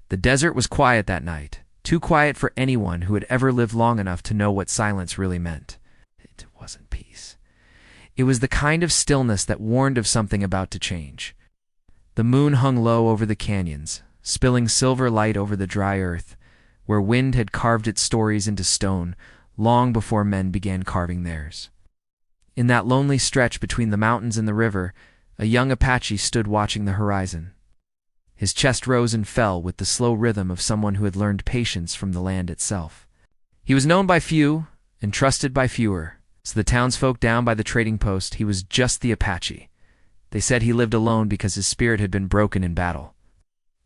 The desert was quiet that night, too quiet for anyone who had ever lived long enough to know what silence really meant. It wasn't peace. It was the kind of stillness that warned of something about to change. The moon hung low over the canyons, spilling silver light over the dry earth, where wind had carved its stories into stone long before men began carving theirs. In that lonely stretch between the mountains and the river, a young Apache stood watching the horizon. His chest rose and fell with the slow rhythm of someone who had learned patience from the land itself. He was known by few and trusted by fewer. To the townsfolk down by the trading post, he was just the Apache. They said he lived alone because his spirit had been broken in battle.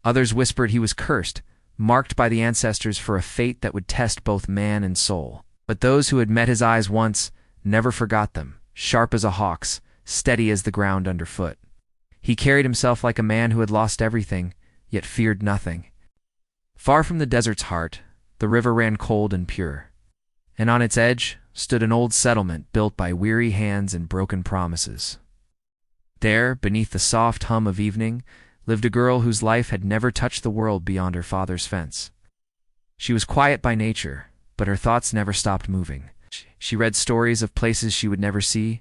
Others whispered he was cursed, marked by the ancestors for a fate that would test both man and soul. But those who had met his eyes once never forgot them, sharp as a hawk's, steady as the ground underfoot. He carried himself like a man who had lost everything, yet feared nothing. Far from the desert's heart, the river ran cold and pure, and on its edge stood an old settlement built by weary hands and broken promises. There, beneath the soft hum of evening, lived a girl whose life had never touched the world beyond her father's fence. She was quiet by nature, but her thoughts never stopped moving. She read stories of places she would never see,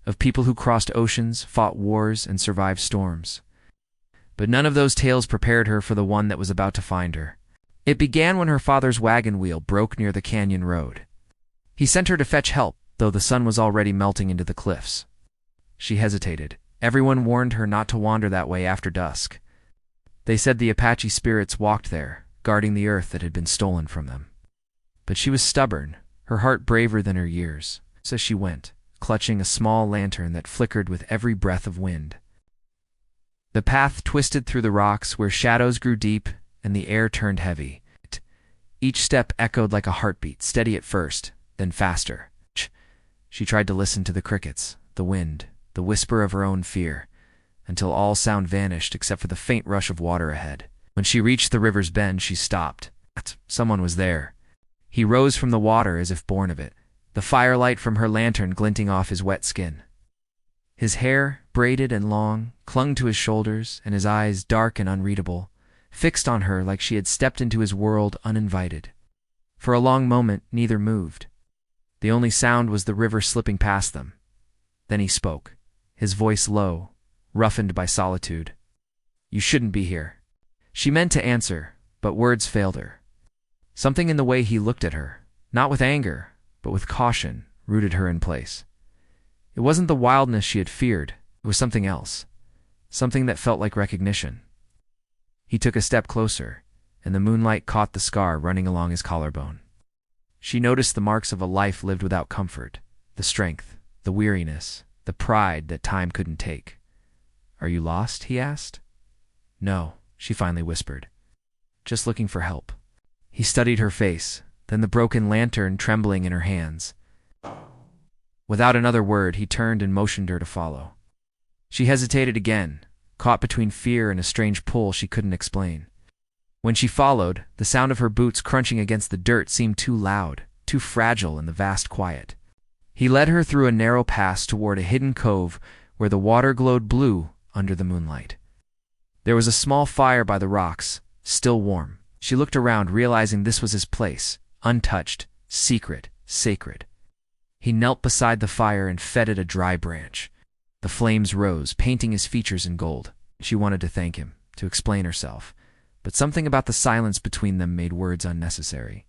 of people who crossed oceans, fought wars, and survived storms. But none of those tales prepared her for the one that was about to find her. It began when her father's wagon wheel broke near the canyon road. He sent her to fetch help, though the sun was already melting into the cliffs. She hesitated. Everyone warned her not to wander that way after dusk. They said the Apache spirits walked there, guarding the earth that had been stolen from them. But she was stubborn, her heart braver than her years, so she went, clutching a small lantern that flickered with every breath of wind. The path twisted through the rocks where shadows grew deep and the air turned heavy. Each step echoed like a heartbeat, steady at first, then faster. She tried to listen to the crickets, the wind, the whisper of her own fear, until all sound vanished except for the faint rush of water ahead. When she reached the river's bend, she stopped. Someone was there. He rose from the water as if born of it, the firelight from her lantern glinting off his wet skin. His hair, braided and long, clung to his shoulders, and his eyes, dark and unreadable, fixed on her like she had stepped into his world uninvited. For a long moment, neither moved. The only sound was the river slipping past them. Then he spoke, his voice low, roughened by solitude. "You shouldn't be here." She meant to answer, but words failed her. Something in the way he looked at her, not with anger, but with caution, rooted her in place. It wasn't the wildness she had feared, it was something else, something that felt like recognition. He took a step closer, and the moonlight caught the scar running along his collarbone. She noticed the marks of a life lived without comfort, the strength, the weariness, the pride that time couldn't take. "Are you lost?" he asked. "No," she finally whispered. "Just looking for help." He studied her face, then the broken lantern trembling in her hands. Without another word, he turned and motioned her to follow. She hesitated again, caught between fear and a strange pull she couldn't explain. When she followed, the sound of her boots crunching against the dirt seemed too loud, too fragile in the vast quiet. He led her through a narrow pass toward a hidden cove where the water glowed blue under the moonlight. There was a small fire by the rocks, still warm. She looked around, realizing this was his place, untouched, secret, sacred. He knelt beside the fire and fed it a dry branch. The flames rose, painting his features in gold. She wanted to thank him, to explain herself, but something about the silence between them made words unnecessary.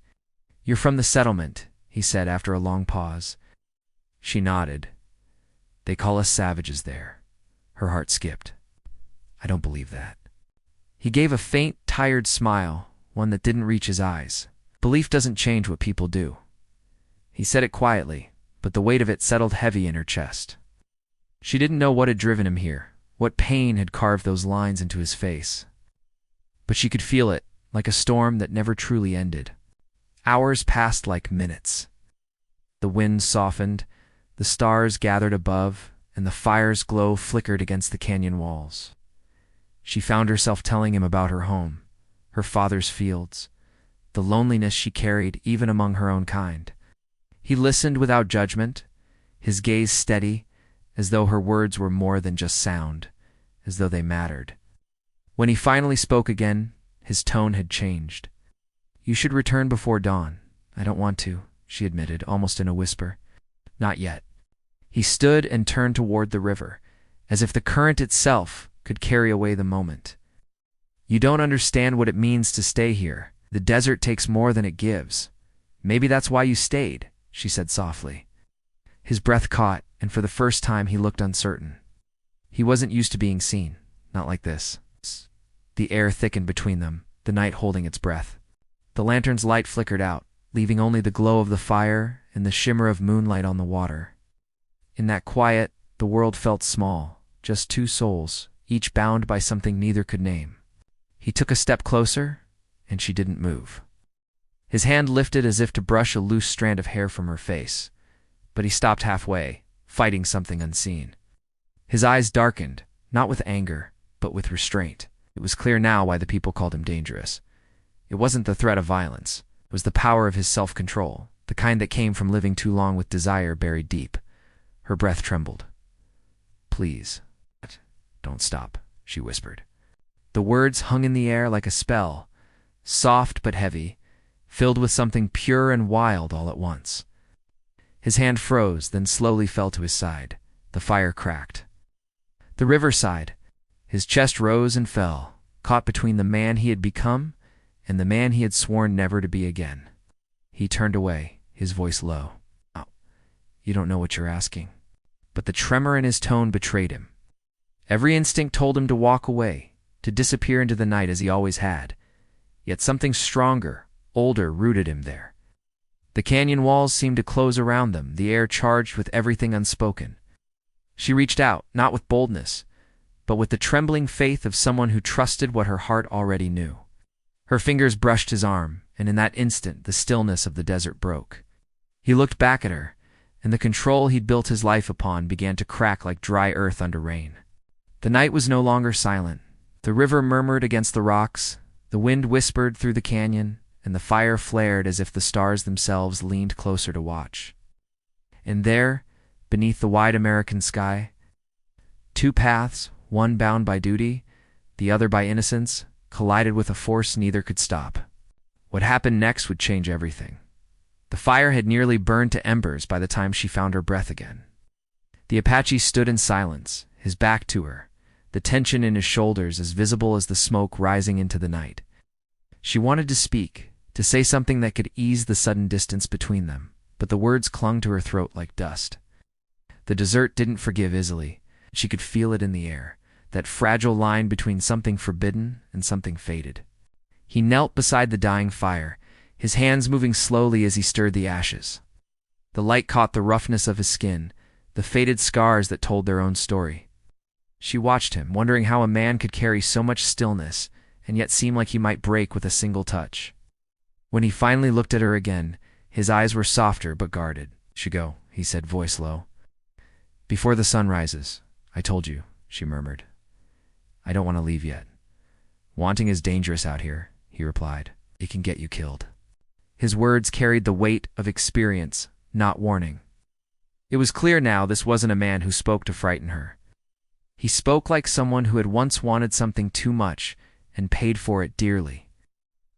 "You're from the settlement," he said after a long pause. She nodded. "They call us savages there." Her heart skipped. "I don't believe that." He gave a faint, tired smile, one that didn't reach his eyes. "Belief doesn't change what people do." He said it quietly, but the weight of it settled heavy in her chest. She didn't know what had driven him here, what pain had carved those lines into his face. But she could feel it, like a storm that never truly ended. Hours passed like minutes. The wind softened, the stars gathered above, and the fire's glow flickered against the canyon walls. She found herself telling him about her home, her father's fields, the loneliness she carried even among her own kind. He listened without judgment, his gaze steady, as though her words were more than just sound, as though they mattered. When he finally spoke again, His tone had changed. "You should return before dawn." "I don't want to," she admitted, almost in a whisper. "Not yet." He stood and turned toward the river, as if the current itself could carry away the moment. "You don't understand what it means to stay here. The desert takes more than it gives. Maybe that's why you stayed," she said softly. His breath caught, and for the first time he looked uncertain. He wasn't used to being seen, not like this. The air thickened between them, the night holding its breath. The lantern's light flickered out, leaving only the glow of the fire and the shimmer of moonlight on the water. In that quiet, the world felt small, just two souls, each bound by something neither could name. He took a step closer, and she didn't move. His hand lifted as if to brush a loose strand of hair from her face, but he stopped halfway, fighting something unseen. His eyes darkened, not with anger, but with restraint. It was clear now why the people called him dangerous. It wasn't the threat of violence. It was the power of his self-control, the kind that came from living too long with desire buried deep. Her breath trembled. "Please, don't stop," she whispered. The words hung in the air like a spell, soft but heavy, filled with something pure and wild all at once. His hand froze, then slowly fell to his side. The fire cracked. The river sighed. His chest rose and fell, caught between the man he had become and the man he had sworn never to be again. He turned away, his voice low. "Oh, you don't know what you're asking." But the tremor in his tone betrayed him. Every instinct told him to walk away, to disappear into the night as he always had. Yet something stronger, older, rooted him there. The canyon walls seemed to close around them, the air charged with everything unspoken. She reached out, not with boldness, but with the trembling faith of someone who trusted what her heart already knew. Her fingers brushed his arm, and in that instant the stillness of the desert broke. He looked back at her, and the control he'd built his life upon began to crack like dry earth under rain. The night was no longer silent. The river murmured against the rocks, the wind whispered through the canyon, and the fire flared as if the stars themselves leaned closer to watch. And there, beneath the wide American sky, two paths, one bound by duty, the other by innocence, collided with a force neither could stop. What happened next would change everything. The fire had nearly burned to embers by the time she found her breath again. The Apache stood in silence, his back to her, the tension in his shoulders as visible as the smoke rising into the night. She wanted to speak, to say something that could ease the sudden distance between them, but the words clung to her throat like dust. The desert didn't forgive easily. She could feel it in the air, that fragile line between something forbidden and something fated. He knelt beside the dying fire, his hands moving slowly as he stirred the ashes. The light caught the roughness of his skin, the faded scars that told their own story. She watched him, wondering how a man could carry so much stillness and yet seem like he might break with a single touch. When he finally looked at her again, his eyes were softer but guarded. "Should go," he said, voice low. "Before the sun rises. I told you," she murmured. "I don't want to leave yet." "Wanting is dangerous out here," he replied. "It can get you killed." His words carried the weight of experience, not warning. It was clear now this wasn't a man who spoke to frighten her. He spoke like someone who had once wanted something too much and paid for it dearly.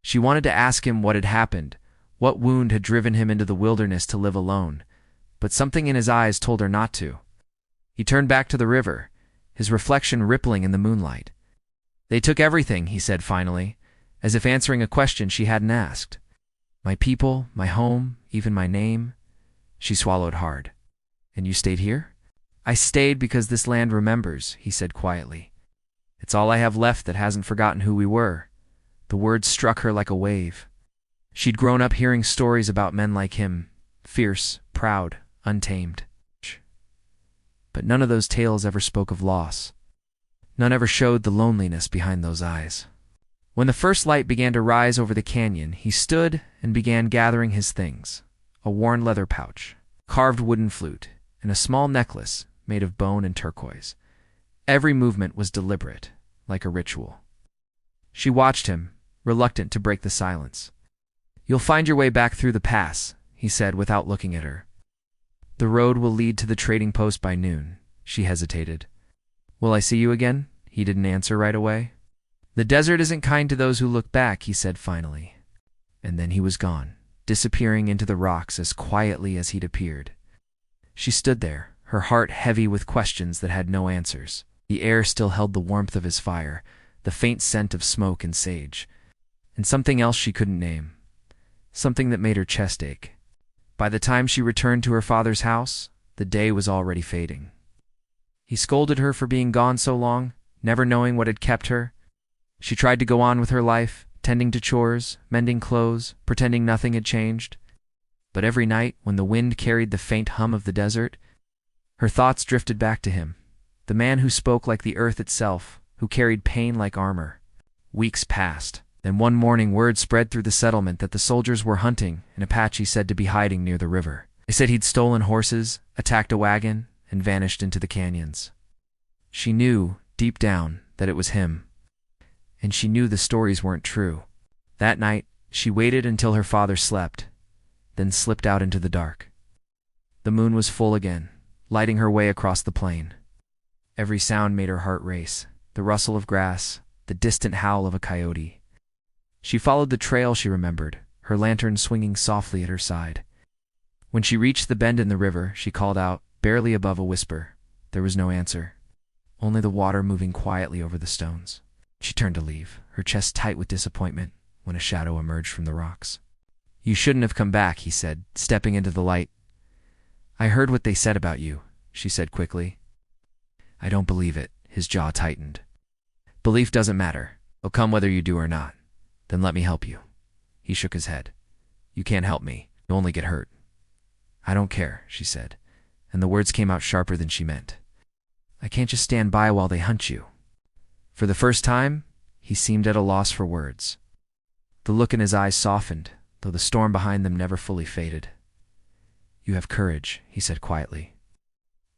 She wanted to ask him what had happened, what wound had driven him into the wilderness to live alone, but something in his eyes told her not to. He turned back to the river, his reflection rippling in the moonlight. "They took everything," he said finally, as if answering a question she hadn't asked. "My people, my home, even my name." She swallowed hard. "And you stayed here?" "I stayed because this land remembers," he said quietly. "It's all I have left that hasn't forgotten who we were." The words struck her like a wave. She'd grown up hearing stories about men like him, fierce, proud, untamed. But none of those tales ever spoke of loss. None ever showed the loneliness behind those eyes. When the first light began to rise over the canyon, he stood and began gathering his things: a worn leather pouch, carved wooden flute, and a small necklace made of bone and turquoise. Every movement was deliberate, like a ritual. She watched him, reluctant to break the silence. "You'll find your way back through the pass," he said without looking at her. "The road will lead to the trading post by noon." She hesitated. "Will I see you again?" He didn't answer right away. "The desert isn't kind to those who look back," he said finally. And then he was gone, disappearing into the rocks as quietly as he'd appeared. She stood there, her heart heavy with questions that had no answers. The air still held the warmth of his fire, the faint scent of smoke and sage, and something else she couldn't name, something that made her chest ache. By the time she returned to her father's house, the day was already fading. He scolded her for being gone so long, never knowing what had kept her. She tried to go on with her life, tending to chores, mending clothes, pretending nothing had changed. But every night, when the wind carried the faint hum of the desert, her thoughts drifted back to him, the man who spoke like the earth itself, who carried pain like armor. Weeks passed. Then one morning word spread through the settlement that the soldiers were hunting an Apache said to be hiding near the river. They said he'd stolen horses, attacked a wagon, and vanished into the canyons. She knew, deep down, that it was him. And she knew the stories weren't true. That night, she waited until her father slept, then slipped out into the dark. The moon was full again, lighting her way across the plain. Every sound made her heart race, the rustle of grass, the distant howl of a coyote. She followed the trail she remembered, her lantern swinging softly at her side. When she reached the bend in the river, she called out, barely above a whisper. There was no answer, only the water moving quietly over the stones. She turned to leave, her chest tight with disappointment, when a shadow emerged from the rocks. "You shouldn't have come back," he said, stepping into the light. "I heard what they said about you," she said quickly. "I don't believe it." His jaw tightened. "Belief doesn't matter. It'll come whether you do or not. Then let me help you." He shook his head. "You can't help me. You'll only get hurt." "I don't care," she said, and the words came out sharper than she meant. "I can't just stand by while they hunt you." For the first time, he seemed at a loss for words. The look in his eyes softened, though the storm behind them never fully faded. "You have courage," he said quietly.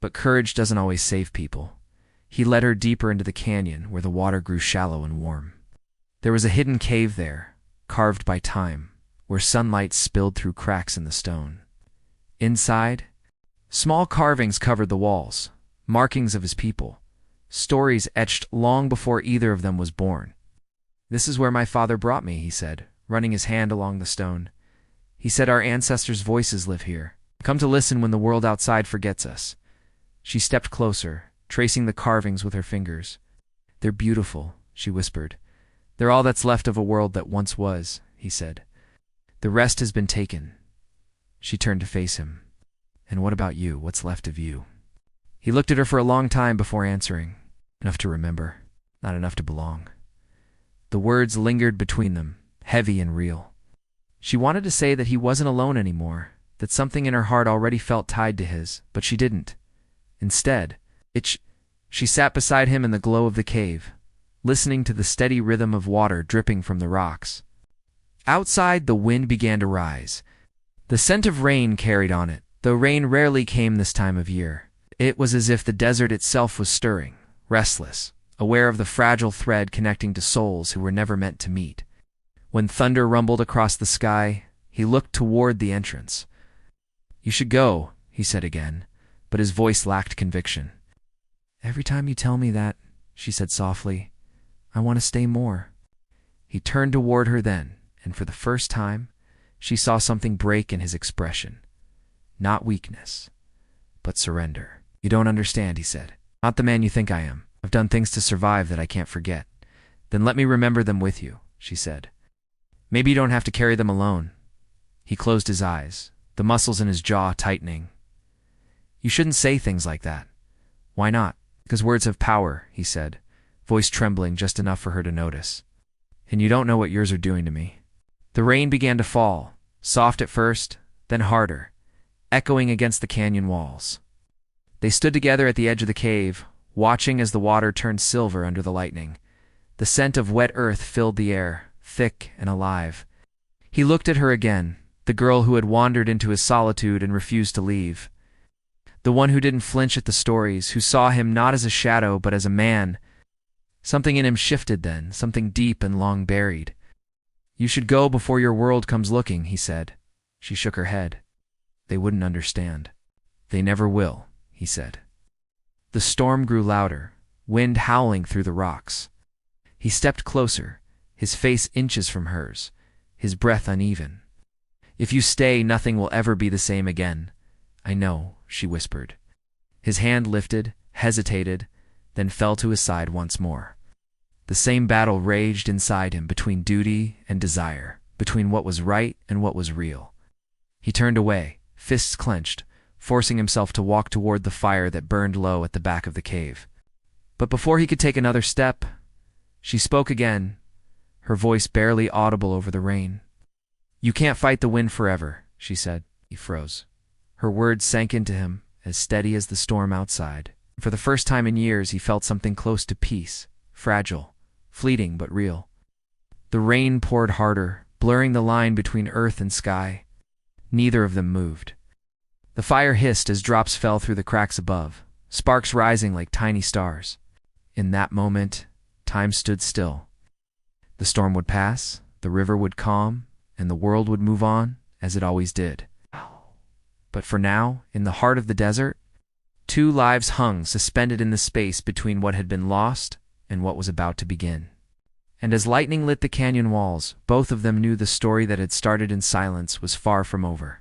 "But courage doesn't always save people." He led her deeper into the canyon, where the water grew shallow and warm. There was a hidden cave there, carved by time, where sunlight spilled through cracks in the stone. Inside, small carvings covered the walls, markings of his people, stories etched long before either of them was born. "This is where my father brought me," he said, running his hand along the stone. "He said our ancestors' voices live here. Come to listen when the world outside forgets us." She stepped closer, tracing the carvings with her fingers. "They're beautiful," she whispered. "They're all that's left of a world that once was," he said. "The rest has been taken." She turned to face him. "And what about you? What's left of you?" He looked at her for a long time before answering. "Enough to remember, not enough to belong." The words lingered between them, heavy and real. She wanted to say that he wasn't alone anymore, that something in her heart already felt tied to his, but she didn't. Instead, she sat beside him in the glow of the cave, listening to the steady rhythm of water dripping from the rocks. Outside, the wind began to rise. The scent of rain carried on it, though rain rarely came this time of year. It was as if the desert itself was stirring, restless, aware of the fragile thread connecting to souls who were never meant to meet. When thunder rumbled across the sky, he looked toward the entrance. "You should go," he said again, but his voice lacked conviction. "Every time you tell me that," she said softly, "I want to stay more." He turned toward her then, and for the first time, she saw something break in his expression. Not weakness, but surrender. "You don't understand," he said. "Not the man you think I am. I've done things to survive that I can't forget." "Then let me remember them with you," she said. "Maybe you don't have to carry them alone." He closed his eyes, the muscles in his jaw tightening. "You shouldn't say things like that." "Why not?" "Because words have power," he said, voice trembling just enough for her to notice. "And you don't know what yours are doing to me." The rain began to fall, soft at first, then harder, echoing against the canyon walls. They stood together at the edge of the cave, watching as the water turned silver under the lightning. The scent of wet earth filled the air, thick and alive. He looked at her again, the girl who had wandered into his solitude and refused to leave. The one who didn't flinch at the stories, who saw him not as a shadow but as a man. Something in him shifted then, something deep and long buried. "You should go before your world comes looking," he said. She shook her head. "They wouldn't understand." "They never will," he said. The storm grew louder, wind howling through the rocks. He stepped closer, his face inches from hers, his breath uneven. "If you stay, nothing will ever be the same again." "I know," she whispered. His hand lifted, hesitated, then fell to his side once more. The same battle raged inside him between duty and desire, between what was right and what was real. He turned away, fists clenched, forcing himself to walk toward the fire that burned low at the back of the cave. But before he could take another step, she spoke again, her voice barely audible over the rain. "You can't fight the wind forever," she said. He froze. Her words sank into him, as steady as the storm outside. For the first time in years, he felt something close to peace, fragile, fleeting but real. The rain poured harder, blurring the line between earth and sky. Neither of them moved. The fire hissed as drops fell through the cracks above, sparks rising like tiny stars. In that moment, time stood still. The storm would pass, the river would calm, and the world would move on, as it always did. But for now, in the heart of the desert, two lives hung suspended in the space between what had been lost and what was about to begin. And as lightning lit the canyon walls, both of them knew the story that had started in silence was far from over.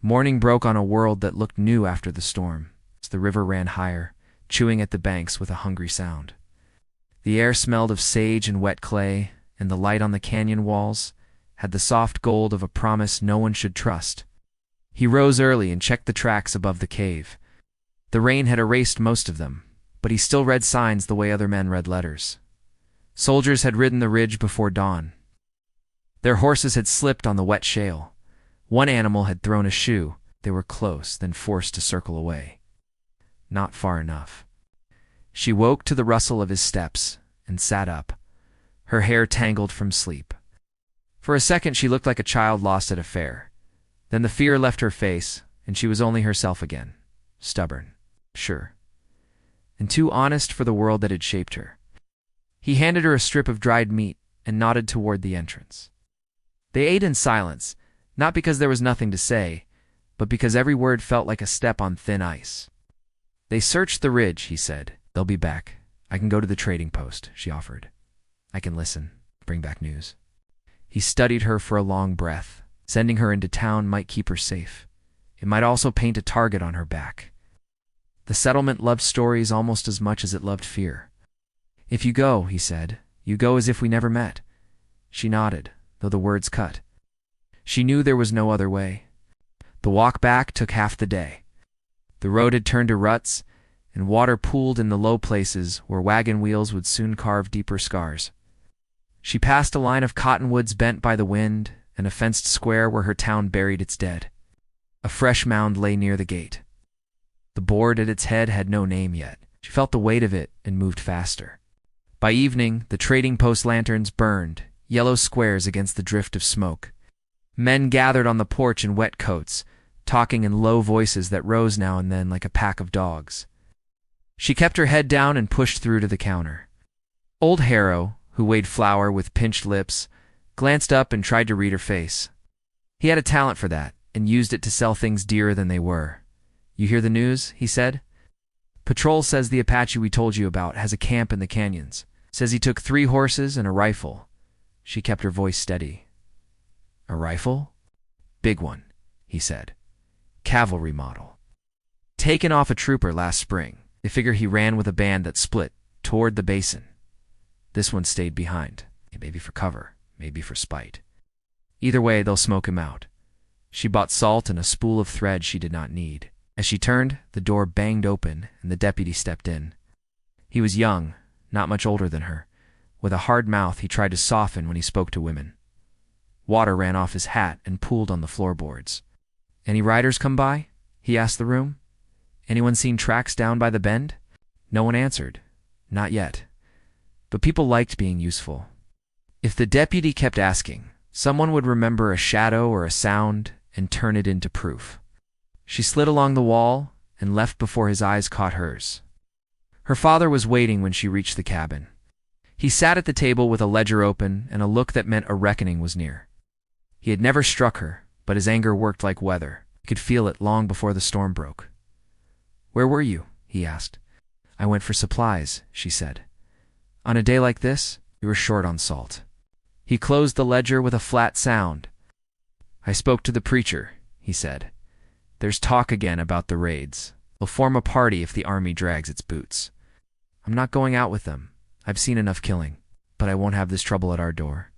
Morning broke on a world that looked new after the storm, as the river ran higher, chewing at the banks with a hungry sound. The air smelled of sage and wet clay, and the light on the canyon walls had the soft gold of a promise no one should trust. He rose early and checked the tracks above the cave. The rain had erased most of them, but he still read signs the way other men read letters. Soldiers had ridden the ridge before dawn. Their horses had slipped on the wet shale. One animal had thrown a shoe. They were close, then forced to circle away. Not far enough. She woke to the rustle of his steps and sat up, her hair tangled from sleep. For a second she looked like a child lost at a fair. Then the fear left her face, and she was only herself again. Stubborn, sure, and too honest for the world that had shaped her. He handed her a strip of dried meat and nodded toward the entrance. They ate in silence, not because there was nothing to say, but because every word felt like a step on thin ice. "They searched the ridge," he said. "They'll be back. I can go to the trading post," she offered. "I can listen, bring back news." He studied her for a long breath. Sending her into town might keep her safe. It might also paint a target on her back. The settlement loved stories almost as much as it loved fear. "If you go," he said, "you go as if we never met." She nodded, though the words cut. She knew there was no other way. The walk back took half the day. The road had turned to ruts, and water pooled in the low places where wagon wheels would soon carve deeper scars. She passed a line of cottonwoods bent by the wind and a fenced square where her town buried its dead. A fresh mound lay near the gate. The board at its head had no name yet. She felt the weight of it and moved faster. By evening, the trading post lanterns burned, yellow squares against the drift of smoke. Men gathered on the porch in wet coats, talking in low voices that rose now and then like a pack of dogs. She kept her head down and pushed through to the counter. Old Harrow, who weighed flour with pinched lips, glanced up and tried to read her face. He had a talent for that, and used it to sell things dearer than they were. "You hear the news?" he said. "Patrol says the Apache we told you about has a camp in the canyons. Says he took 3 horses and a rifle." She kept her voice steady. "A rifle?" "Big one," he said. "Cavalry model. Taken off a trooper last spring. They figure he ran with a band that split toward the basin. This one stayed behind, maybe for cover, maybe for spite. Either way, they'll smoke him out." She bought salt and a spool of thread she did not need. As she turned, the door banged open and the deputy stepped in. He was young, not much older than her. With a hard mouth, he tried to soften when he spoke to women. Water ran off his hat and pooled on the floorboards. "Any riders come by?" he asked the room. "Anyone seen tracks down by the bend?" No one answered. Not yet. But people liked being useful. If the deputy kept asking, someone would remember a shadow or a sound and turn it into proof. She slid along the wall and left before his eyes caught hers. Her father was waiting when she reached the cabin. He sat at the table with a ledger open and a look that meant a reckoning was near. He had never struck her, but his anger worked like weather. He could feel it long before the storm broke. "Where were you?" he asked. "I went for supplies," she said. "On a day like this?" We were short on salt. He closed the ledger with a flat sound. I spoke to the preacher, he said. There's talk again about the raids. We'll form a party if the army drags its boots. I'm not going out with them. I've seen enough killing, but I won't have this trouble at our door.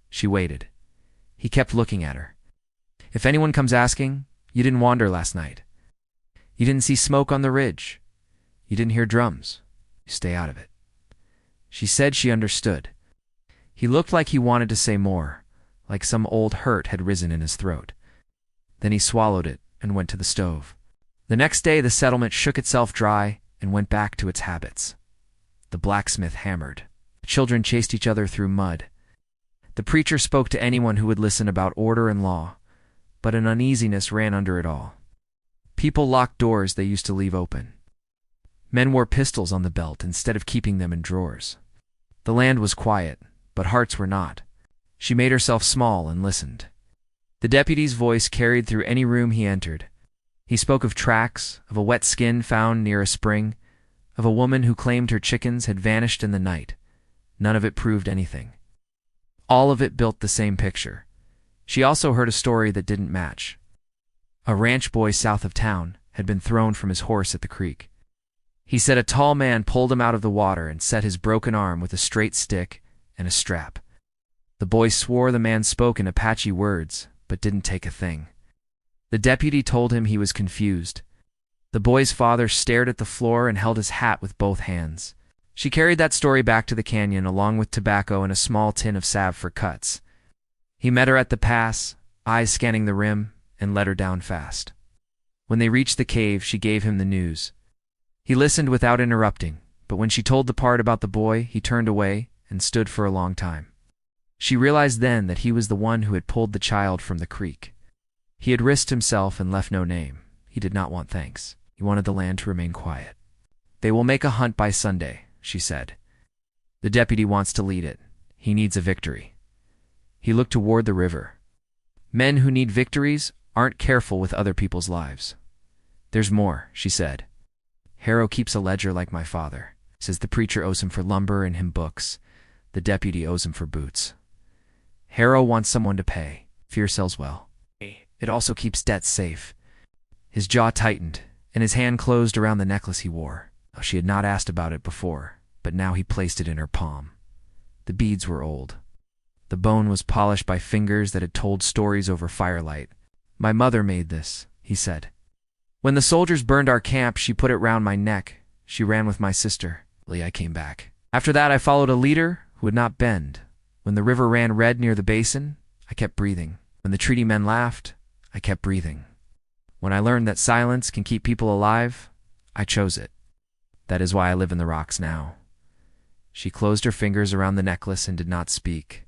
She waited. He kept looking at her. If anyone comes asking, you didn't wander last night. You didn't see smoke on the ridge. You didn't hear drums. You stay out of it. She said she understood. He looked like he wanted to say more, like some old hurt had risen in his throat. Then he swallowed it and went to the stove. The next day the settlement shook itself dry and went back to its habits. The blacksmith hammered. The children chased each other through mud. The preacher spoke to anyone who would listen about order and law, but an uneasiness ran under it all. People locked doors they used to leave open. Men wore pistols on the belt instead of keeping them in drawers. The land was quiet, but hearts were not. She made herself small and listened. The deputy's voice carried through any room he entered. He spoke of tracks, of a wet skin found near a spring, of a woman who claimed her chickens had vanished in the night. None of it proved anything. All of it built the same picture. She also heard a story that didn't match. A ranch boy south of town had been thrown from his horse at the creek. He said a tall man pulled him out of the water and set his broken arm with a straight stick and a strap. The boy swore the man spoke in Apache words, but didn't take a thing. The deputy told him he was confused. The boy's father stared at the floor and held his hat with both hands. She carried that story back to the canyon along with tobacco and a small tin of salve for cuts. He met her at the pass, eyes scanning the rim, and let her down fast. When they reached the cave, she gave him the news. He listened without interrupting, but when she told the part about the boy, he turned away and stood for a long time. She realized then that he was the one who had pulled the child from the creek. He had risked himself and left no name. He did not want thanks. He wanted the land to remain quiet. They will make a hunt by Sunday, she said. The deputy wants to lead it. He needs a victory. He looked toward the river. Men who need victories aren't careful with other people's lives. There's more, she said. Harrow keeps a ledger like my father. Says the preacher owes him for lumber and him books. The deputy owes him for boots. Harrow wants someone to pay. Fear sells well. It also keeps debts safe. His jaw tightened, and his hand closed around the necklace he wore. She had not asked about it before, but now he placed it in her palm. The beads were old. The bone was polished by fingers that had told stories over firelight. My mother made this, he said. When the soldiers burned our camp, she put it round my neck. She ran with my sister. I came back. After that, I followed a leader who would not bend. When the river ran red near the basin, I kept breathing. When the treaty men laughed, I kept breathing. When I learned that silence can keep people alive, I chose it. That is why I live in the rocks now. She closed her fingers around the necklace and did not speak.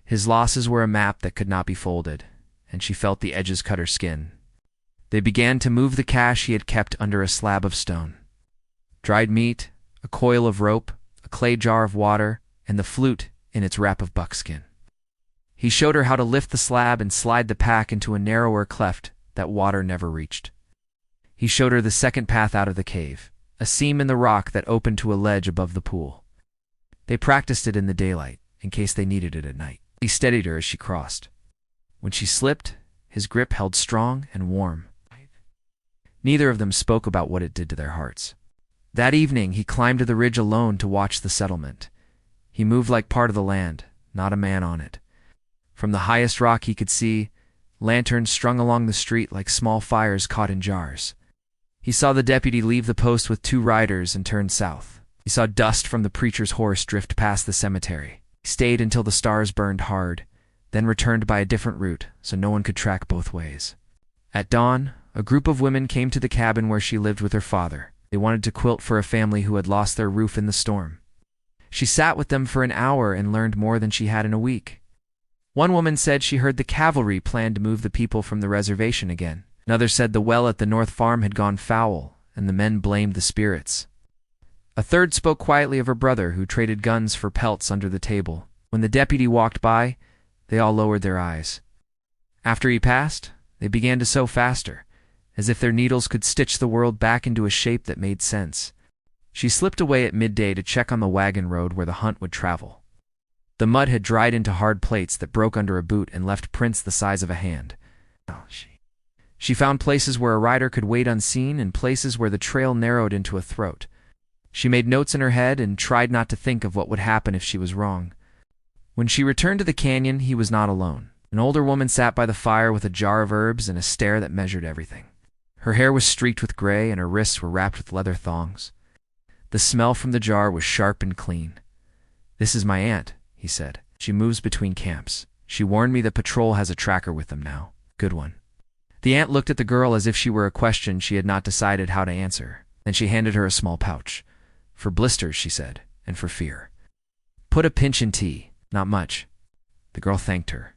His losses were a map that could not be folded, and she felt the edges cut her skin. They began to move the cache he had kept under a slab of stone. Dried meat, a coil of rope, a clay jar of water, and the flute in its wrap of buckskin. He showed her how to lift the slab and slide the pack into a narrower cleft that water never reached. He showed her the second path out of the cave, a seam in the rock that opened to a ledge above the pool. They practiced it in the daylight, in case they needed it at night. He steadied her as she crossed. When she slipped, his grip held strong and warm. Neither of them spoke about what it did to their hearts. That evening, he climbed to the ridge alone to watch the settlement. He moved like part of the land, not a man on it. From the highest rock he could see, lanterns strung along the street like small fires caught in jars. He saw the deputy leave the post with 2 riders and turn south. He saw dust from the preacher's horse drift past the cemetery. He stayed until the stars burned hard, then returned by a different route so no one could track both ways. At dawn, a group of women came to the cabin where she lived with her father. They wanted to quilt for a family who had lost their roof in the storm. She sat with them for an hour and learned more than she had in a week. One woman said she heard the cavalry planned to move the people from the reservation again. Another said the well at the North Farm had gone foul, and the men blamed the spirits. A third spoke quietly of her brother who traded guns for pelts under the table. When the deputy walked by, they all lowered their eyes. After he passed, they began to sew faster, as if their needles could stitch the world back into a shape that made sense. She slipped away at midday to check on the wagon road where the hunt would travel. The mud had dried into hard plates that broke under a boot and left prints the size of a hand. She found places where a rider could wait unseen and places where the trail narrowed into a throat. She made notes in her head and tried not to think of what would happen if she was wrong. When she returned to the canyon, he was not alone. An older woman sat by the fire with a jar of herbs and a stare that measured everything. Her hair was streaked with gray and her wrists were wrapped with leather thongs. The smell from the jar was sharp and clean. "This is my aunt," he said. "She moves between camps. She warned me that patrol has a tracker with them now. Good one." The aunt looked at the girl as if she were a question she had not decided how to answer. Then she handed her a small pouch. "For blisters," she said, "and for fear. Put a pinch in tea. Not much." The girl thanked her.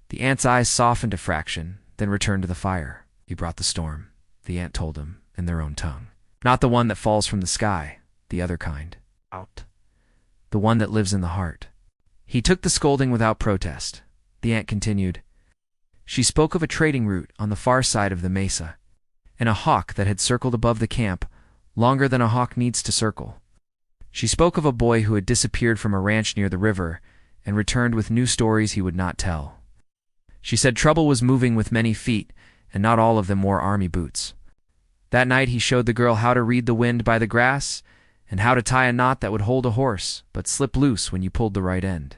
The aunt's eyes softened a fraction, then returned to the fire. "You brought the storm," the aunt told him, in their own tongue. "Not the one that falls from the sky, the other kind. Out. The one that lives in the heart." He took the scolding without protest. The aunt continued. She spoke of a trading route on the far side of the mesa, and a hawk that had circled above the camp, longer than a hawk needs to circle. She spoke of a boy who had disappeared from a ranch near the river and returned with new stories he would not tell. She said trouble was moving with many feet, and not all of them wore army boots. That night he showed the girl how to read the wind by the grass and how to tie a knot that would hold a horse but slip loose when you pulled the right end.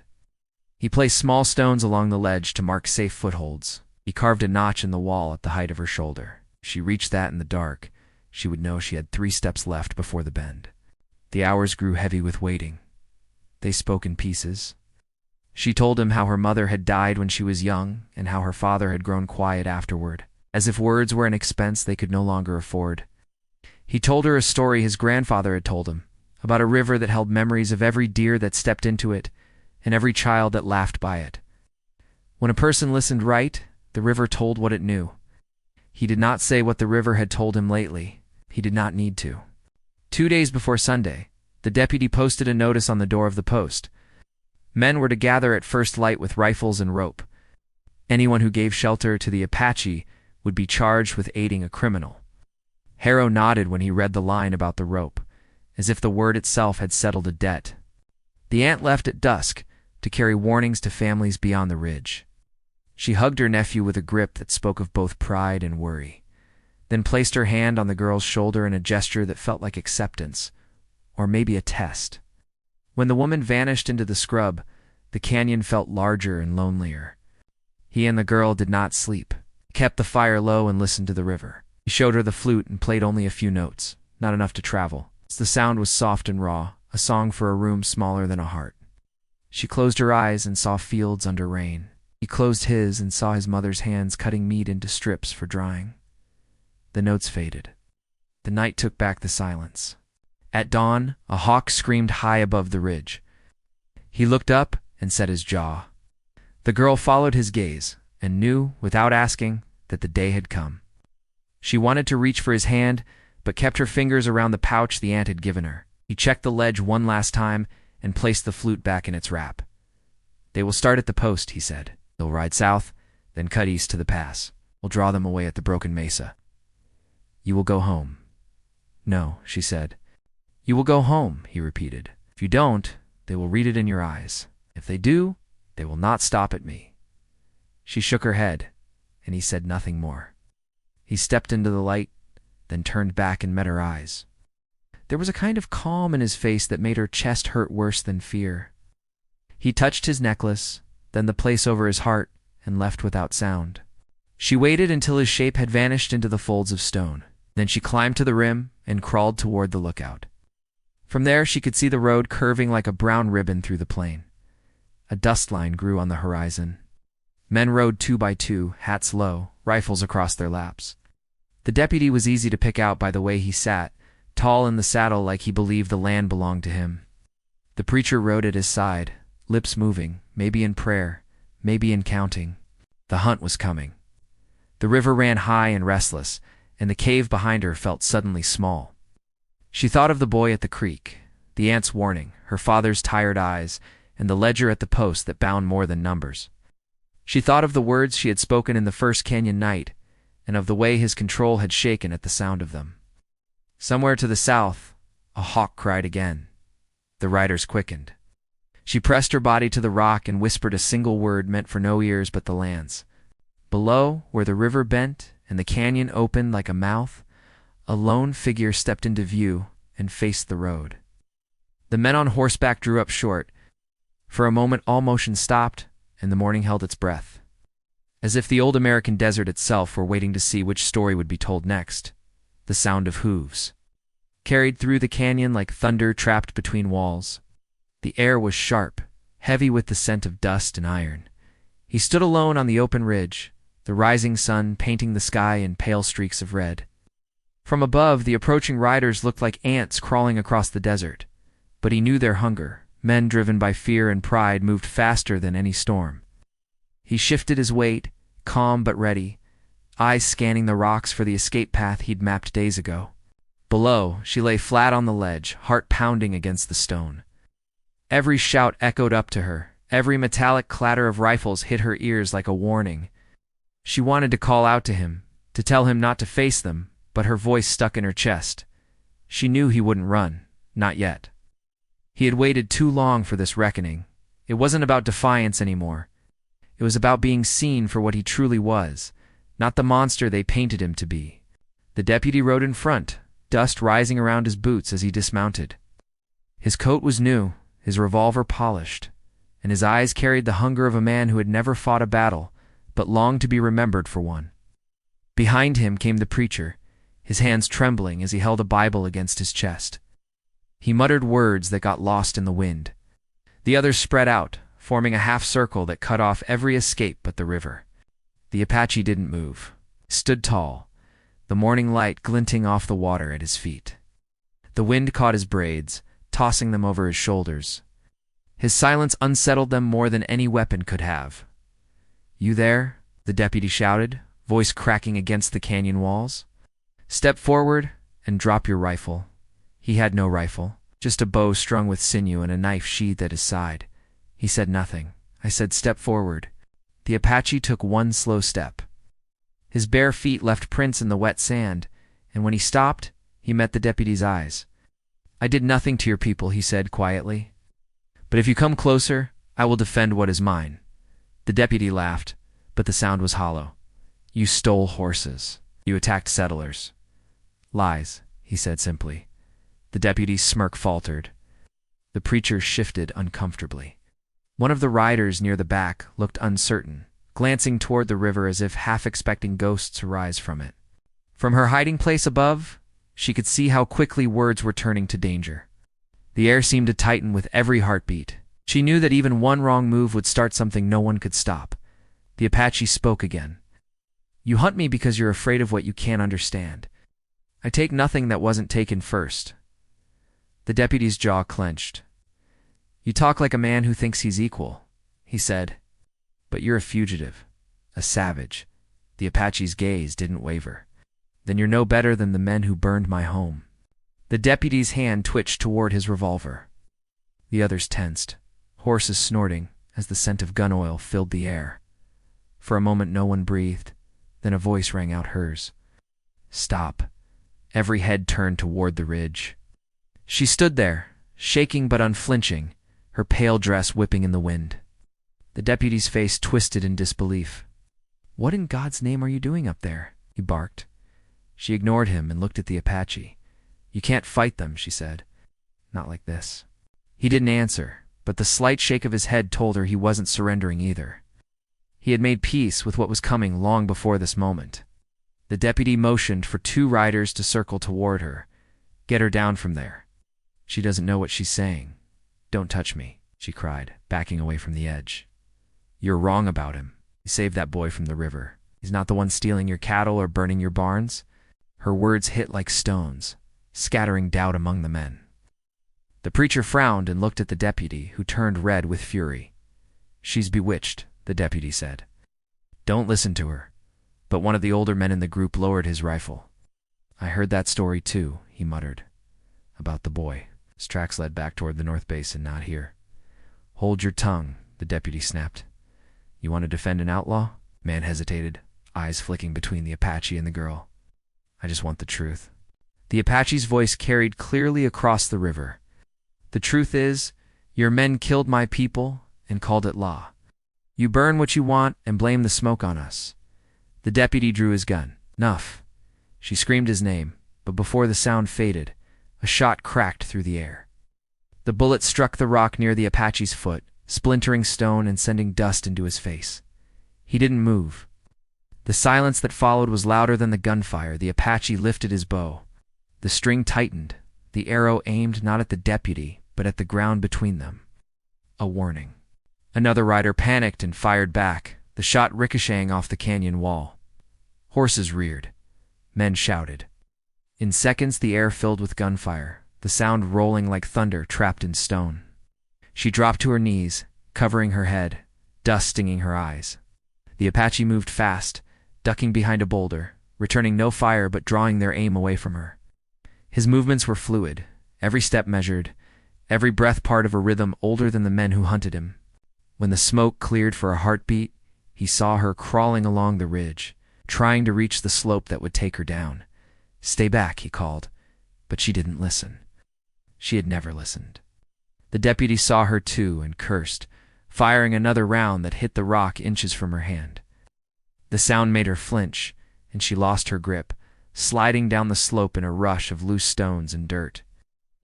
He placed small stones along the ledge to mark safe footholds. He carved a notch in the wall at the height of her shoulder. If she reached that in the dark, she would know she had 3 steps left before the bend. The hours grew heavy with waiting. They spoke in pieces. She told him how her mother had died when she was young and how her father had grown quiet afterward, as if words were an expense they could no longer afford. He told her a story his grandfather had told him, about a river that held memories of every deer that stepped into it and every child that laughed by it. When a person listened right, the river told what it knew. He did not say what the river had told him lately. He did not need to. 2 days before Sunday, the deputy posted a notice on the door of the post. Men were to gather at first light with rifles and rope. Anyone who gave shelter to the Apache would be charged with aiding a criminal. Harrow nodded when he read the line about the rope, as if the word itself had settled a debt. The aunt left at dusk to carry warnings to families beyond the ridge. She hugged her nephew with a grip that spoke of both pride and worry, then placed her hand on the girl's shoulder in a gesture that felt like acceptance, or maybe a test. When the woman vanished into the scrub, the canyon felt larger and lonelier. He and the girl did not sleep. He kept the fire low and listened to the river. He showed her the flute and played only a few notes, not enough to travel. The sound was soft and raw, a song for a room smaller than a heart. She closed her eyes and saw fields under rain. He closed his and saw his mother's hands cutting meat into strips for drying. The notes faded. The night took back the silence. At dawn, a hawk screamed high above the ridge. He looked up and set his jaw. The girl followed his gaze and knew, without asking, that the day had come. She wanted to reach for his hand, but kept her fingers around the pouch the aunt had given her. He checked the ledge one last time and placed the flute back in its wrap. "They will start at the post," he said. "They'll ride south, then cut east to the pass. We'll draw them away at the broken mesa. You will go home." "No," she said. "You will go home," he repeated. "If you don't, they will read it in your eyes. If they do, they will not stop at me." She shook her head, and he said nothing more. He stepped into the light, then turned back and met her eyes. There was a kind of calm in his face that made her chest hurt worse than fear. He touched his necklace, then the place over his heart, and left without sound. She waited until his shape had vanished into the folds of stone. Then she climbed to the rim and crawled toward the lookout. From there she could see the road curving like a brown ribbon through the plain. A dust line grew on the horizon. Men rode 2 by 2, hats low, rifles across their laps. The deputy was easy to pick out by the way he sat, tall in the saddle like he believed the land belonged to him. The preacher rode at his side, lips moving, maybe in prayer, maybe in counting. The hunt was coming. The river ran high and restless, and the cave behind her felt suddenly small. She thought of the boy at the creek, the aunt's warning, her father's tired eyes, and the ledger at the post that bound more than numbers. She thought of the words she had spoken in the first canyon night, and of the way his control had shaken at the sound of them. Somewhere to the south, A hawk cried again. The riders quickened. She pressed her body to the rock and whispered a single word meant for no ears but the land's. Below, where the river bent and the canyon opened like a mouth, a lone figure stepped into view and faced the road. The men on horseback drew up short. For a moment all motion stopped, and the morning held its breath, as if the old American desert itself were waiting to see which story would be told next. The sound of hooves carried through the canyon like thunder trapped between walls. The air was sharp, heavy with the scent of dust and iron. He stood alone on the open ridge, the rising sun painting the sky in pale streaks of red. From above, the approaching riders looked like ants crawling across the desert, but he knew their hunger. Men driven by fear and pride moved faster than any storm. He shifted his weight, calm but ready, eyes scanning the rocks for the escape path he'd mapped days ago. Below, she lay flat on the ledge, heart pounding against the stone. Every shout echoed up to her. Every metallic clatter of rifles hit her ears like a warning. She wanted to call out to him, to tell him not to face them, but her voice stuck in her chest. She knew he wouldn't run, not yet. He had waited too long for this reckoning. It wasn't about defiance anymore. It was about being seen for what he truly was, not the monster they painted him to be. The deputy rode in front, dust rising around his boots as he dismounted. His coat was new, his revolver polished, and his eyes carried the hunger of a man who had never fought a battle, but longed to be remembered for one. Behind him came the preacher, his hands trembling as he held a Bible against his chest. He muttered words that got lost in the wind. The others spread out, forming a half circle that cut off every escape but the river. The Apache didn't move, stood tall, the morning light glinting off the water at his feet. The wind caught his braids, tossing them over his shoulders. His silence unsettled them more than any weapon could have. "You there?" the deputy shouted, voice cracking against the canyon walls. "Step forward and drop your rifle." He had no rifle, just a bow strung with sinew and a knife sheathed at his side. He said nothing. I said, "Step forward." The Apache took one slow step. His bare feet left prints in the wet sand, and when he stopped, he met the deputy's eyes. "I did nothing to your people," he said quietly. "But if you come closer, I will defend what is mine." The deputy laughed, but the sound was hollow. "You stole horses. You attacked settlers." "Lies," he said simply. The deputy's smirk faltered. The preacher shifted uncomfortably. One of the riders near the back looked uncertain, glancing toward the river as if half expecting ghosts to rise from it. From her hiding place above, she could see how quickly words were turning to danger. The air seemed to tighten with every heartbeat. She knew that even one wrong move would start something no one could stop. The Apache spoke again. "You hunt me because you're afraid of what you can't understand. I take nothing that wasn't taken first." The deputy's jaw clenched. "You talk like a man who thinks he's equal," he said. "But you're a fugitive, a savage." The Apache's gaze didn't waver. "Then you're no better than the men who burned my home." The deputy's hand twitched toward his revolver. The others tensed, horses snorting as the scent of gun oil filled the air. For a moment no one breathed, then a voice rang out hers. "Stop." Every head turned toward the ridge. She stood there, shaking but unflinching, her pale dress whipping in the wind. The deputy's face twisted in disbelief. "What in God's name are you doing up there?" he barked. She ignored him and looked at the Apache. "You can't fight them," she said. "Not like this." He didn't answer, but the slight shake of his head told her he wasn't surrendering either. He had made peace with what was coming long before this moment. The deputy motioned for two riders to circle toward her. "Get her down from there." "She doesn't know what she's saying." "Don't touch me," she cried, backing away from the edge. "You're wrong about him. He saved that boy from the river. He's not the one stealing your cattle or burning your barns." Her words hit like stones, scattering doubt among the men. The preacher frowned and looked at the deputy, who turned red with fury. "She's bewitched," the deputy said. "Don't listen to her." But one of the older men in the group lowered his rifle. "I heard that story too," he muttered. "About the boy. His tracks led back toward the North Basin, not here." "Hold your tongue," the deputy snapped. "You want to defend an outlaw?" Man hesitated, eyes flicking between the Apache and the girl. "I just want the truth." The Apache's voice carried clearly across the river. "The truth is, your men killed my people and called it law. You burn what you want and blame the smoke on us." The deputy drew his gun. "Enough." She screamed his name, but before the sound faded, a shot cracked through the air. The bullet struck the rock near the Apache's foot, splintering stone and sending dust into his face. He didn't move. The silence that followed was louder than the gunfire. The Apache lifted his bow. The string tightened, the arrow aimed not at the deputy, but at the ground between them. A warning. Another rider panicked and fired back, the shot ricocheting off the canyon wall. Horses reared. Men shouted. In seconds the air filled with gunfire, the sound rolling like thunder trapped in stone. She dropped to her knees, covering her head, dust stinging her eyes. The Apache moved fast, ducking behind a boulder, returning no fire but drawing their aim away from her. His movements were fluid, every step measured, every breath part of a rhythm older than the men who hunted him. When the smoke cleared for a heartbeat, he saw her crawling along the ridge, trying to reach the slope that would take her down. "Stay back," he called, but she didn't listen. She had never listened. The deputy saw her too and cursed, firing another round that hit the rock inches from her hand. The sound made her flinch, and she lost her grip, sliding down the slope in a rush of loose stones and dirt.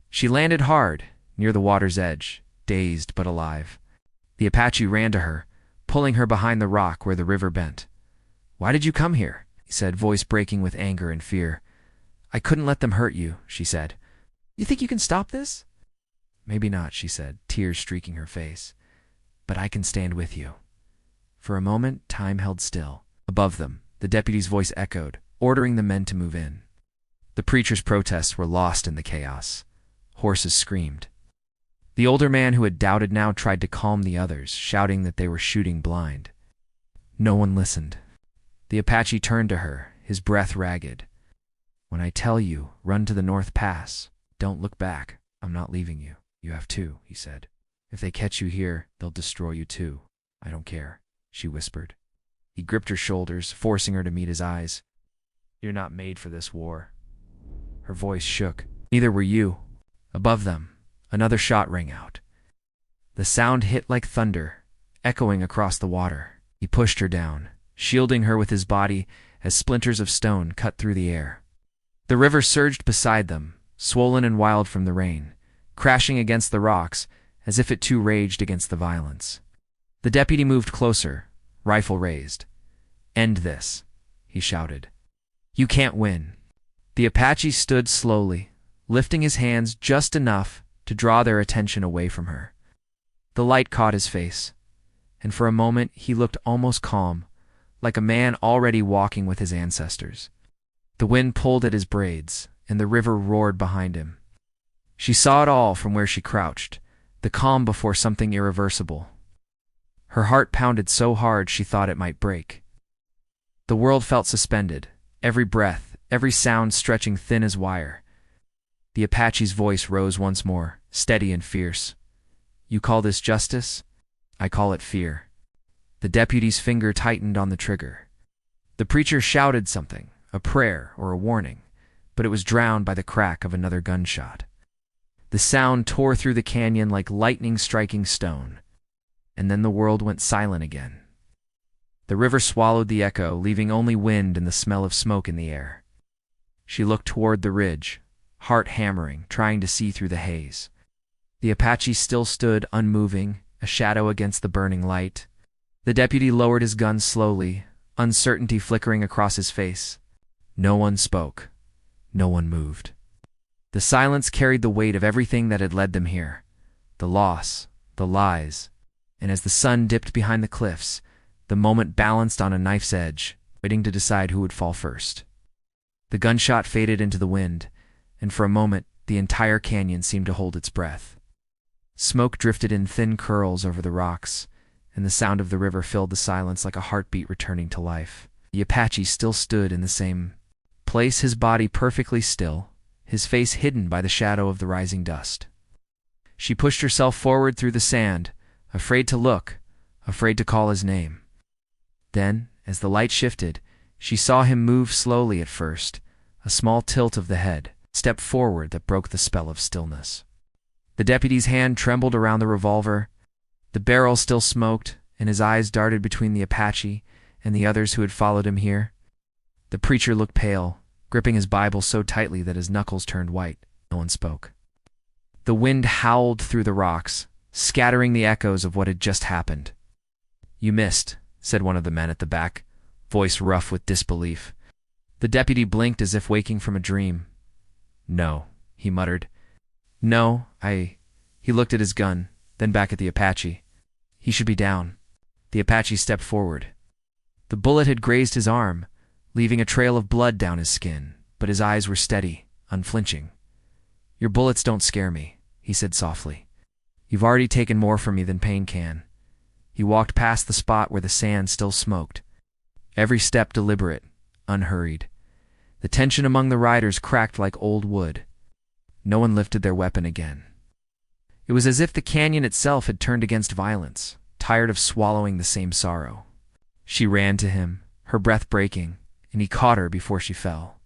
She landed hard, near the water's edge, dazed but alive. The Apache ran to her, pulling her behind the rock where the river bent. "Why did you come here?" he said, voice breaking with anger and fear. "I couldn't let them hurt you," she said. "You think you can stop this?" "Maybe not," she said, tears streaking her face. "But I can stand with you." For a moment, time held still. Above them, the deputy's voice echoed, ordering the men to move in. The preacher's protests were lost in the chaos. Horses screamed. The older man who had doubted now tried to calm the others, shouting that they were shooting blind. No one listened. The Apache turned to her, his breath ragged. "When I tell you, run to the North Pass. Don't look back. I'm not leaving you. You have to," he said. "If they catch you here, they'll destroy you too. I don't care," she whispered. He gripped her shoulders, forcing her to meet his eyes. "You're not made for this war." Her voice shook. "Neither were you." Above them, another shot rang out. The sound hit like thunder, echoing across the water. He pushed her down, shielding her with his body as splinters of stone cut through the air. The river surged beside them, swollen and wild from the rain, crashing against the rocks as if it too raged against the violence. The deputy moved closer, rifle raised. "End this," he shouted. "You can't win." The Apache stood slowly, lifting his hands just enough to draw their attention away from her. The light caught his face, and for a moment he looked almost calm, like a man already walking with his ancestors. The wind pulled at his braids, and the river roared behind him. She saw it all from where she crouched, the calm before something irreversible. Her heart pounded so hard she thought it might break. The world felt suspended, every breath, every sound stretching thin as wire. The Apache's voice rose once more, steady and fierce. "You call this justice? I call it fear." The deputy's finger tightened on the trigger. The preacher shouted something, a prayer or a warning, but it was drowned by the crack of another gunshot. The sound tore through the canyon like lightning striking stone, and then the world went silent again. The river swallowed the echo, leaving only wind and the smell of smoke in the air. She looked toward the ridge, heart hammering, trying to see through the haze. The Apache still stood unmoving, a shadow against the burning light. The deputy lowered his gun slowly, uncertainty flickering across his face. No one spoke. No one moved. The silence carried the weight of everything that had led them here. The loss, the lies, and as the sun dipped behind the cliffs, the moment balanced on a knife's edge, waiting to decide who would fall first. The gunshot faded into the wind, and for a moment the entire canyon seemed to hold its breath. Smoke drifted in thin curls over the rocks, and the sound of the river filled the silence like a heartbeat returning to life. The Apache still stood in the same place, his body perfectly still, his face hidden by the shadow of the rising dust. She pushed herself forward through the sand, afraid to look, afraid to call his name. Then, as the light shifted, she saw him move slowly at first, a small tilt of the head, stepped forward that broke the spell of stillness. The deputy's hand trembled around the revolver. The barrel still smoked, and his eyes darted between the Apache and the others who had followed him here. The preacher looked pale, gripping his Bible so tightly that his knuckles turned white. No one spoke. The wind howled through the rocks, scattering the echoes of what had just happened. "You missed," said one of the men at the back, voice rough with disbelief. The deputy blinked as if waking from a dream. "No," he muttered. "No, He looked at his gun, then back at the Apache. "He should be down." The Apache stepped forward. The bullet had grazed his arm, leaving a trail of blood down his skin, but his eyes were steady, unflinching. "Your bullets don't scare me," he said softly. "You've already taken more from me than pain can." He walked past the spot where the sand still smoked, every step deliberate, unhurried. The tension among the riders cracked like old wood. No one lifted their weapon again. It was as if the canyon itself had turned against violence, tired of swallowing the same sorrow. She ran to him, her breath breaking, and he caught her before she fell.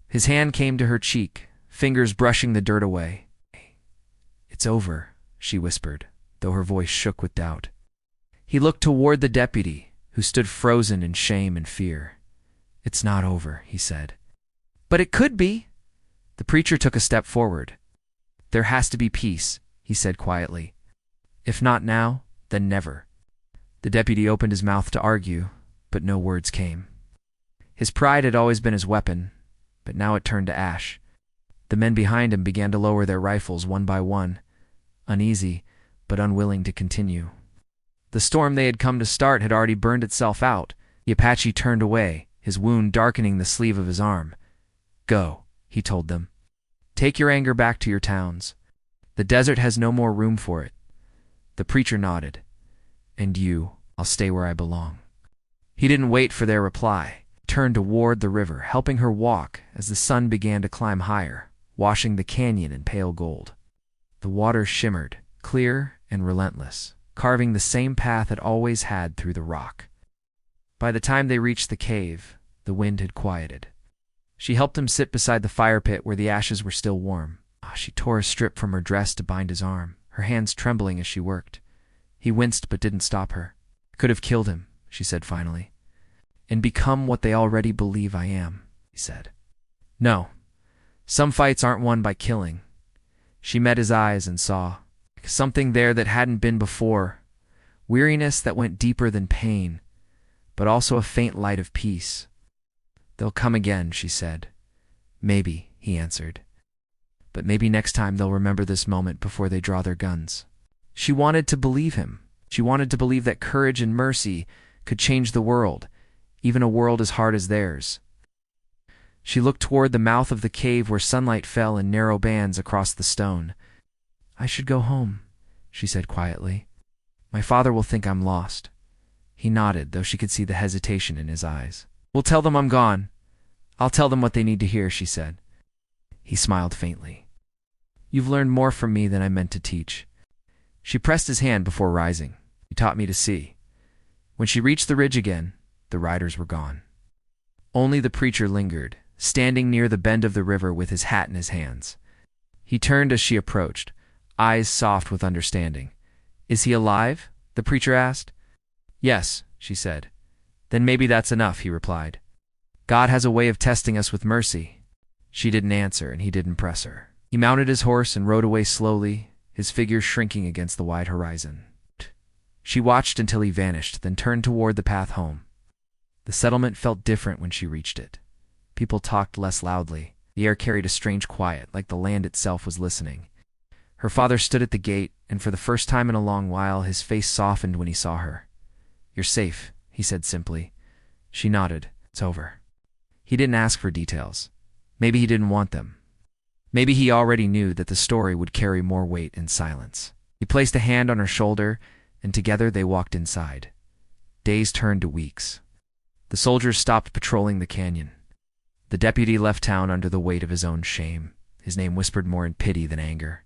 His hand came to her cheek, fingers brushing the dirt away. "It's over," she whispered, though her voice shook with doubt. He looked toward the deputy, who stood frozen in shame and fear. "It's not over," he said. "But it could be." The preacher took a step forward. "There has to be peace," he said quietly. "If not now, then never." The deputy opened his mouth to argue, but no words came. His pride had always been his weapon, but now it turned to ash. The men behind him began to lower their rifles one by one, uneasy but unwilling to continue. The storm they had come to start had already burned itself out. The Apache turned away, his wound darkening the sleeve of his arm. "Go," he told them. "Take your anger back to your towns. The desert has no more room for it." The preacher nodded. "And you, I'll stay where I belong." He didn't wait for their reply. He turned toward the river, helping her walk as the sun began to climb higher, washing the canyon in pale gold. The water shimmered, clear and relentless, carving the same path it always had through the rock. By the time they reached the cave, the wind had quieted. She helped him sit beside the fire pit where the ashes were still warm. She tore a strip from her dress to bind his arm, her hands trembling as she worked. He winced but didn't stop her. "I could have killed him," she said finally. "And become what they already believe I am," he said. "No, some fights aren't won by killing." She met his eyes and saw something there that hadn't been before, weariness that went deeper than pain, but also a faint light of peace. "They'll come again," she said. "Maybe," he answered. "But maybe next time they'll remember this moment before they draw their guns." She wanted to believe him. She wanted to believe that courage and mercy could change the world, even a world as hard as theirs. She looked toward the mouth of the cave where sunlight fell in narrow bands across the stone. "I should go home," she said quietly. "My father will think I'm lost." He nodded, though she could see the hesitation in his eyes. "We'll tell them I'm gone. I'll tell them what they need to hear," she said. He smiled faintly. "You've learned more from me than I meant to teach." She pressed his hand before rising. "You taught me to see." When she reached the ridge again, the riders were gone. Only the preacher lingered, standing near the bend of the river with his hat in his hands. He turned as she approached, eyes soft with understanding. "Is he alive?" the preacher asked. "Yes," she said. "Then maybe that's enough," he replied. "God has a way of testing us with mercy." She didn't answer, and he didn't press her. He mounted his horse and rode away slowly, his figure shrinking against the wide horizon. She watched until he vanished, then turned toward the path home. The settlement felt different when she reached it. People talked less loudly. The air carried a strange quiet, like the land itself was listening. Her father stood at the gate, and for the first time in a long while, his face softened when he saw her. "You're safe," he said simply. She nodded. "It's over." He didn't ask for details. Maybe he didn't want them. Maybe he already knew that the story would carry more weight in silence. He placed a hand on her shoulder, and together they walked inside. Days turned to weeks. The soldiers stopped patrolling the canyon. The deputy left town under the weight of his own shame, his name whispered more in pity than anger.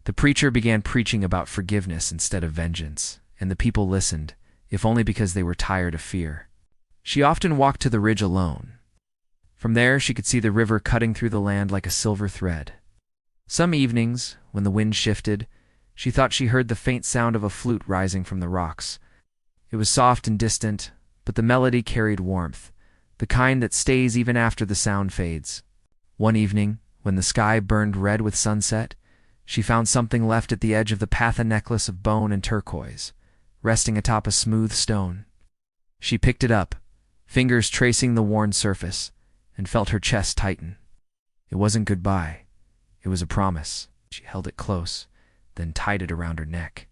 The preacher began preaching about forgiveness instead of vengeance, and the people listened, if only because they were tired of fear. She often walked to the ridge alone. From there, she could see the river cutting through the land like a silver thread. Some evenings, when the wind shifted, she thought she heard the faint sound of a flute rising from the rocks. It was soft and distant, but the melody carried warmth, the kind that stays even after the sound fades. One evening, when the sky burned red with sunset, she found something left at the edge of the path, a necklace of bone and turquoise, resting atop a smooth stone. She picked it up, fingers tracing the worn surface, and felt her chest tighten. It wasn't goodbye. It was a promise. She held it close, then tied it around her neck.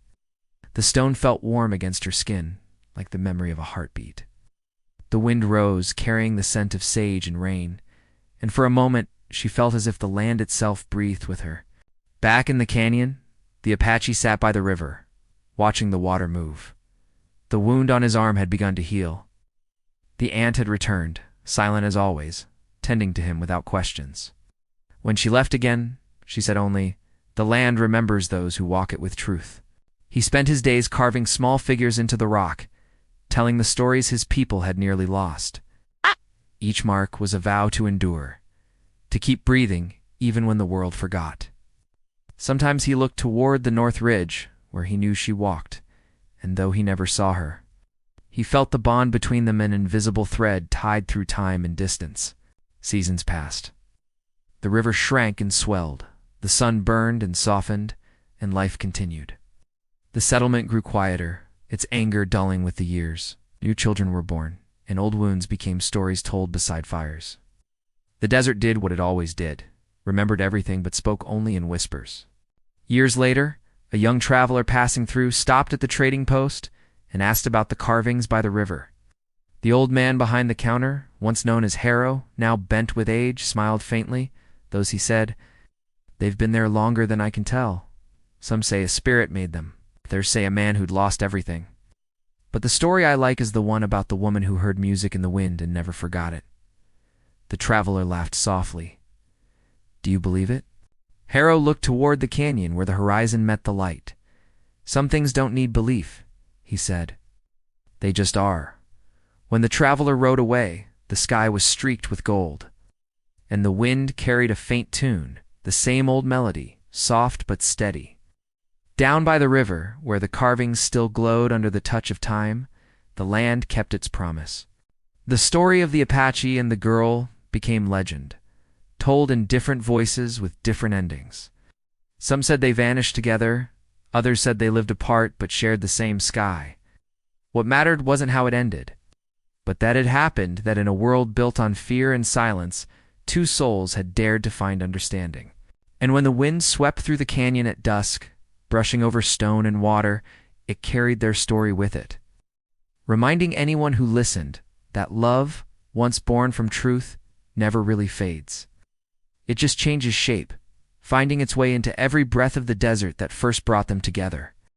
The stone felt warm against her skin, like the memory of a heartbeat. The wind rose, carrying the scent of sage and rain, and for a moment she felt as if the land itself breathed with her. Back in the canyon, the Apache sat by the river, watching the water move. The wound on his arm had begun to heal. The ant had returned, silent as always, tending to him without questions. When she left again, she said only, "The land remembers those who walk it with truth." He spent his days carving small figures into the rock, telling the stories his people had nearly lost. Each mark was a vow to endure, to keep breathing even when the world forgot. Sometimes he looked toward the North Ridge, where he knew she walked, and though he never saw her, he felt the bond between them, an invisible thread tied through time and distance. Seasons passed. The river shrank and swelled, the sun burned and softened, and life continued. The settlement grew quieter, its anger dulling with the years. New children were born, and old wounds became stories told beside fires. The desert did what it always did, remembered everything but spoke only in whispers. Years later, a young traveler passing through stopped at the trading post and asked about the carvings by the river. The old man behind the counter, once known as Harrow, now bent with age, smiled faintly. Those, he said, "They've been there longer than I can tell. Some say a spirit made them. Others say a man who'd lost everything. But the story I like is the one about the woman who heard music in the wind and never forgot it." The traveler laughed softly. "Do you believe it?" Harrow looked toward the canyon where the horizon met the light. "Some things don't need belief," he said. "They just are." When the traveler rode away, the sky was streaked with gold, and the wind carried a faint tune, the same old melody, soft but steady. Down by the river, where the carvings still glowed under the touch of time, the land kept its promise. The story of the Apache and the girl became legend, told in different voices with different endings. Some said they vanished together, others said they lived apart but shared the same sky. What mattered wasn't how it ended, but that it happened, that in a world built on fear and silence, two souls had dared to find understanding. And when the wind swept through the canyon at dusk, brushing over stone and water, it carried their story with it, reminding anyone who listened that love, once born from truth, never really fades. It just changes shape, finding its way into every breath of the desert that first brought them together.